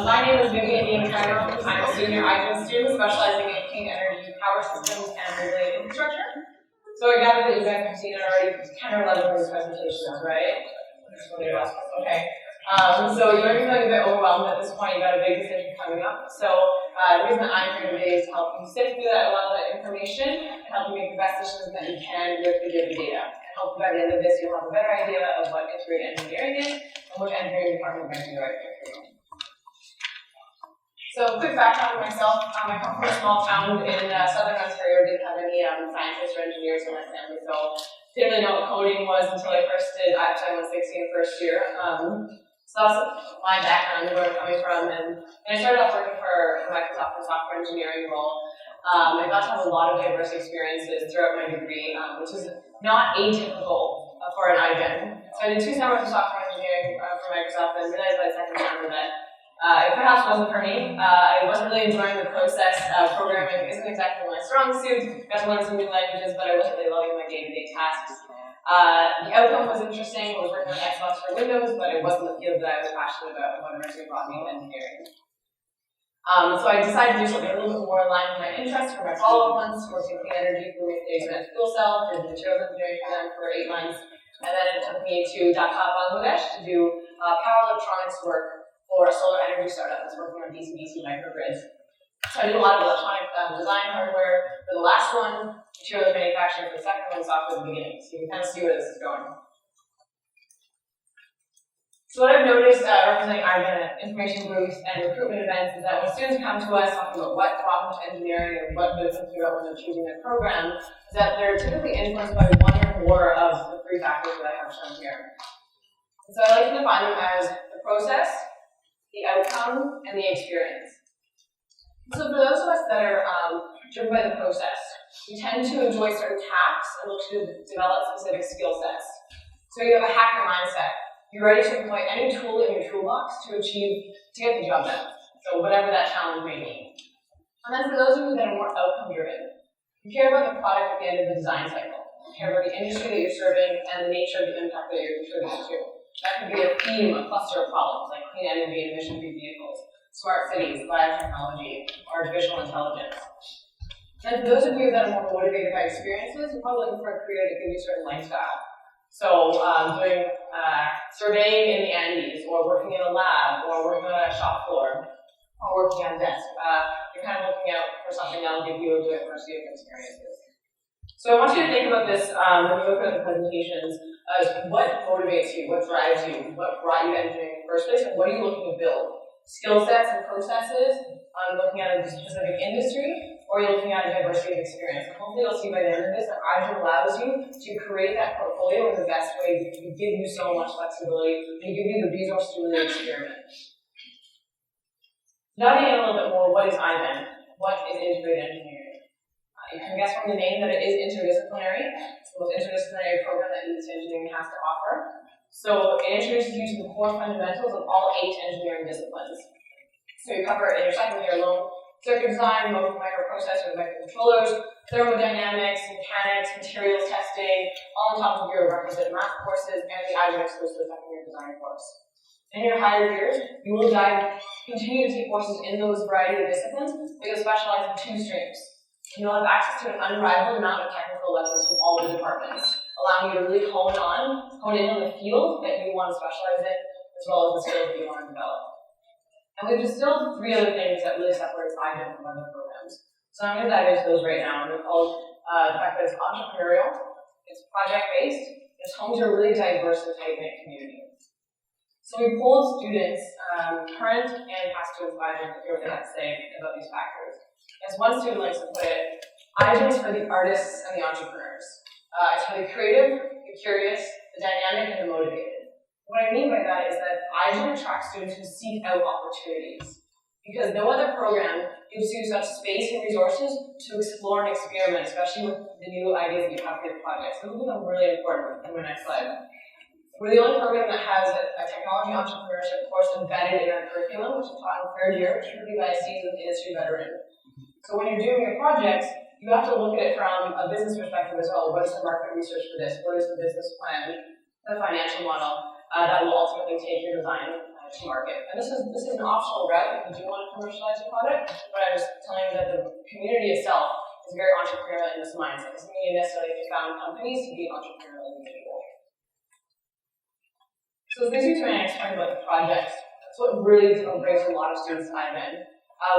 My name is Vivienne Kreibaum. I'm a senior IGN student specializing in clean energy, power systems, and related infrastructure. So I gather that you guys have seen it already 10 or 11 of these presentations, right? Okay. So you might be feeling a bit overwhelmed at this point. You've got a big decision coming up. So the reason I'm here today is to help you sift through a lot of that information and help you make the best decisions that you can with the given data. And hopefully by the end of this, you'll have a better idea of what integrated engineering is and which engineering department might be the right fit for you. So quick background on myself. I come from a small town in southern Ontario. Didn't have any scientists or engineers in my family, so didn't really know what coding was until I first did APSC 160 first year. So that's my background, where I'm coming from, and I started off working for Microsoft in a software engineering role. I got to have a lot of diverse experiences throughout my degree, which is not atypical for an IGN. So I did 2 summers of software engineering for Microsoft, and realized by the second summer that it perhaps wasn't for me. I wasn't really enjoying the process. Programming isn't exactly my strong suit. Got to learn some new languages, but I wasn't really loving my day-to-day tasks. The outcome was interesting. I was working on Xbox for Windows, but it wasn't the field that I was passionate about when it originally brought me into engineering. So I decided to do something a little bit more aligned with my interests for my follow-up months, working clean energy for the fuel cell, did materials engineering for them for 8 months, and then it took me to Dhaka, Bangladesh to do power electronics work for a solar energy startup that's working on DC-DC microgrids. So I did a lot of electronic design hardware for the last one, materials manufacturing for the second one, software at the beginning. So you can kind of see where this is going. So what I've noticed representing IGN information booths and recruitment events is that when students come to us talking about what brought them to engineering or what they're thinking about when they're choosing their program, is that they're typically influenced by one or more of the 3 factors that I have shown here. And so I like to define them as the process, the outcome, and the experience. So for those of us that are driven by the process, we tend to enjoy certain tasks and look to develop specific skill sets. So you have a hacker mindset. You're ready to employ any tool in your toolbox to get the job done. So whatever that challenge may be. And then for those of you that are more outcome driven, you care about the product at the end of the design cycle. You care about the industry that you're serving and the nature of the impact that you're contributing to. That could be a theme, a cluster of problems like clean energy and emission-free vehicles, smart cities, biotechnology, artificial intelligence. And for those of you that are more motivated by experiences, you're probably looking for a career that gives you a certain lifestyle. So doing surveying in the Andes, or working in a lab, or working on a shop floor, or working on a desk. You're kind of looking out for something that will give you a diversity of experiences. So I want you to think about this when you look at the presentations as what motivates you, what drives you, what brought you to engineering in the first place, and what are you looking to build? Skill sets and processes, looking at a specific industry, or you're looking at a diversity of experience. And hopefully you'll see by the end of this that Azure allows you to create that portfolio in the best way because it give you so much flexibility and give you the resource to really experiment. Diving in a little bit more, what is IGN? What is integrated engineering? You can guess from the name that it is interdisciplinary. It's the most interdisciplinary program that UBC engineering has to offer. So it introduces you to the core fundamentals of all 8 engineering disciplines. So you cover in your second year alone circuit design, microprocessors, microcontrollers, thermodynamics, mechanics, materials testing, all on top of your requisite math courses and the IGN exclusive second year design course. In your higher years, you will continue to take courses in those variety of disciplines, but you'll specialize in 2 streams. You'll have access to an unrivaled amount of technical lessons from all the departments, allowing you to really hone in on the field that you want to specialize in, as well as the skills that you want to develop. And we've distilled 3 other things that really separate IGN from other programs. So I'm going to dive into those right now. And they're called the fact that it's entrepreneurial, it's project-based, it's home to a really diverse and tight-knit community. So we polled students, current and past students of IGN, to hear what they had to say about these factors. As one student likes to put it, IGN is for the artists and the entrepreneurs. It's for the creative, the curious, the dynamic, and the motivated. What I mean by that is that IGN attracts students who seek out opportunities, because no other program gives you such space and resources to explore and experiment, especially with the new ideas that you have for your projects. This will become really important in my next slide. We're the only program that has a technology entrepreneurship course embedded in our curriculum, which is taught in 3rd year, which will be by a seasoned industry veteran. So when you're doing your projects, you have to look at it from a business perspective as well. What is the market research for this? What is the business plan, the financial model that will ultimately take your design to market. And this is an optional route if you do want to commercialize your product, but I'm just telling you that the community itself is very entrepreneurial in this mindset. It doesn't mean you necessarily have to found companies to be an entrepreneurial individual. So this brings me to my next point about the project. That's what really brings a lot of students to IVEN.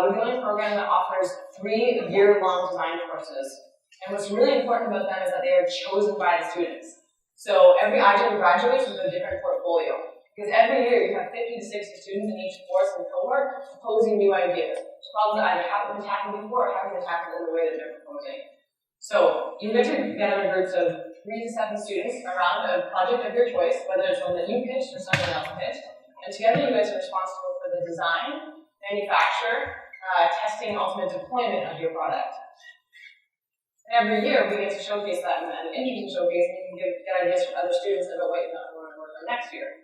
We're doing a program that offers 3 year-long design courses. And what's really important about them is that they are chosen by the students. So every IGEN graduates with a different portfolio. Because every year you have 50 to 60 students in each course and cohort proposing new ideas. Problems that either haven't been tackled before or haven't been tackled in the way that they're proposing. So you get together groups of 3 to 7 students around a project of your choice, whether it's one that you pitched or someone else pitched. And together you guys are responsible for the design, manufacture, testing, and ultimate deployment of your product. And every year we get to showcase that in an interesting showcase, and you can get ideas from other students about what you want to work on next year.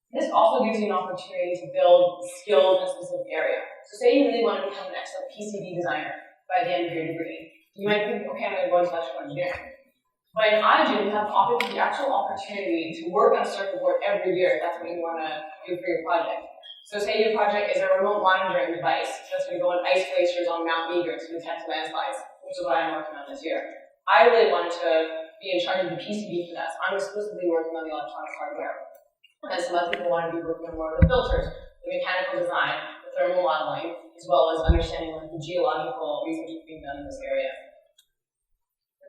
This also gives you an opportunity to build skills in a specific area. So say you really want to become an excellent PCB designer by the end of your degree. You might think, okay, I'm going to go into electrical engineering. But in IGEN, you have the actual opportunity to work on a circuit board every year if that's what you want to do for your project. So say your project is a remote monitoring device that's going to go on ice glaciers on Mount Meager to detect landslides, which is what I'm working on this year. I really wanted to be in charge of the PCB for that, so I'm exclusively working on the electronic hardware. And some other people want to be working on more of the filters, the mechanical design, the thermal modeling, as well as understanding what the geological research is being done in this area.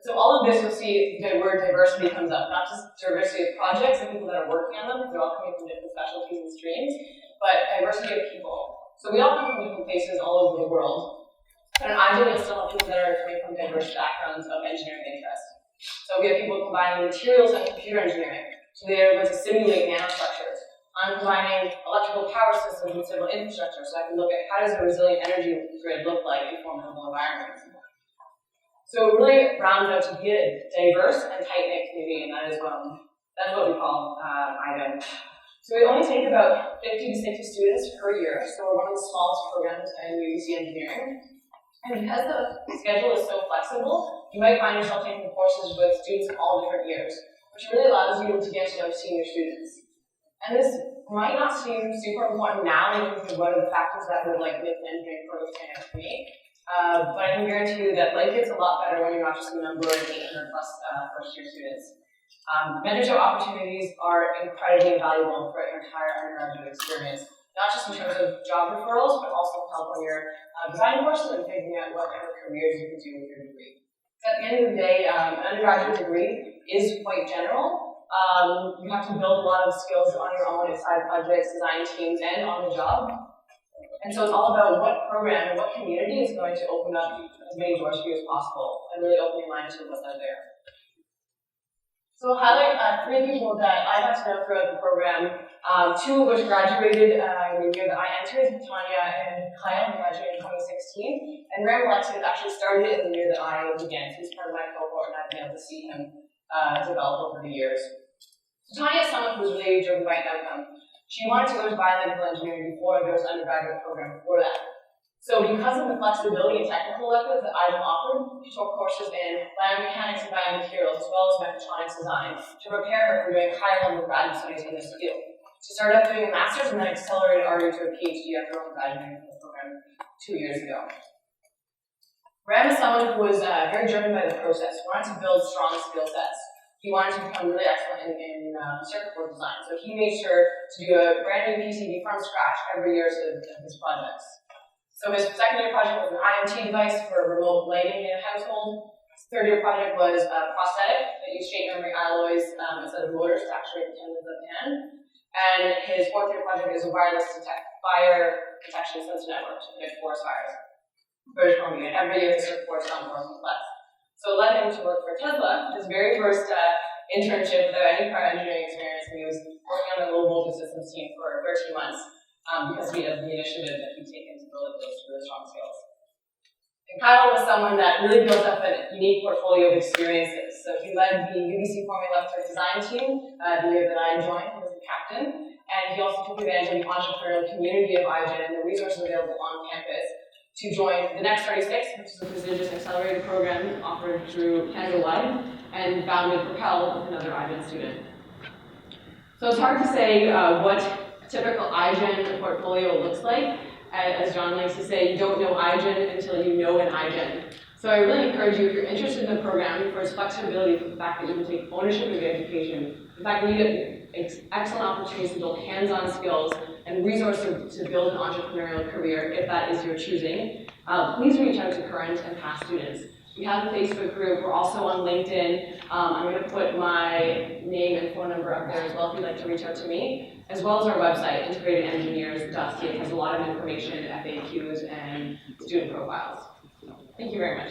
So all of this, you'll see the word diversity comes up, not just diversity of projects and people that are working on them, they're all coming from different specialties and streams, but diversity of people. So we all come from different places all over the world, but in IGEN, you'll still have people that are coming from diverse backgrounds of engineering interest. So we have people combining materials and computer engineering. So they're able to simulate nanostructures. I'm combining electrical power systems and civil infrastructure, so I can look at how does a resilient energy grid look like in formidable environments. So it really rounds out to be a diverse and tight-knit community, and that's what we call IVEN. So we only take about 50 to 60 students per year, so we're one of the smallest programs in UBC engineering. And because the schedule is so flexible, you might find yourself taking courses with students of all different years, which really allows you to get to know senior students. And this might not seem super important now in terms of what are the factors that would make an engineering program stand out for me, but I can guarantee you that life gets a lot better when you're not just a number of 800 plus first-year students. Mentorship opportunities are incredibly valuable for your entire undergraduate experience, not just in terms of job referrals, but also help on your design courses and figuring out what kind of careers you can do with your degree. At the end of the day, an undergraduate degree is quite general. You have to build a lot of skills on your own at side projects, design teams, and on the job. And so it's all about what program and what community is going to open up as many doors for you as possible and really open your mind to what's out there. So I'll highlight 3 people that I got to know throughout the program, 2 of which graduated in the year that I entered. Tanya and Kyle graduated in 2016, and Ram Alexis actually started in the year that I began. He's part of my cohort, and I've been able to see him develop over the years. So Tanya is someone who's really driven by an outcome. She wanted to go to biomedical engineering before there was an undergraduate program before that. So because of the flexibility and technical electives that I've offered, she took courses in biomechanics and biomaterials, as well as mechatronics design, to prepare her for doing higher-level graduate studies in this field. She started out doing a master's and then accelerated already to a PhD after graduating from the program 2 years ago. Ram is someone who was very driven by the process. He wanted to build strong skill sets. He wanted to become really excellent in circuit board design, so he made sure to do a brand new PCB from scratch every year of his projects. So his second-year project was an IoT device for remote lighting in a household. His third-year project was a prosthetic that used shape memory alloys instead of motors to actuate the tendons of the hand. And his fourth-year project is a wireless fire detection sensor network to predict forest fires. British Columbia, and every year his circuit boards got more complex. So it led him to work for Tesla, his very first internship without any prior engineering experience. He was working on the low voltage systems team for 13 months because of the initiative that he'd taken to build those really strong skills. And Kyle was someone that really built up a unique portfolio of experiences. So he led the UBC Formula design team the year that I joined. He was the captain. And he also took advantage of the entrepreneurial community of IGEN and the resources available on campus to join the Next 36, which is a prestigious accelerated program offered through Canada-wide, and founded Propel with another IGEN student. So it's hard to say what typical iGen portfolio looks like. As John likes to say, you don't know iGen until you know an iGen. So I really encourage you, if you're interested in the program, for its flexibility, for the fact that you can take ownership of your education, the fact that you get excellent opportunities to build hands-on skills and resources to build an entrepreneurial career, if that is your choosing, please reach out to current and past students. We have a Facebook group. We're also on LinkedIn. I'm going to put my name and phone number up there as well if you'd like to reach out to me, as well as our website, integratederengineers.ca. It has a lot of information, FAQs, and student profiles. Thank you very much.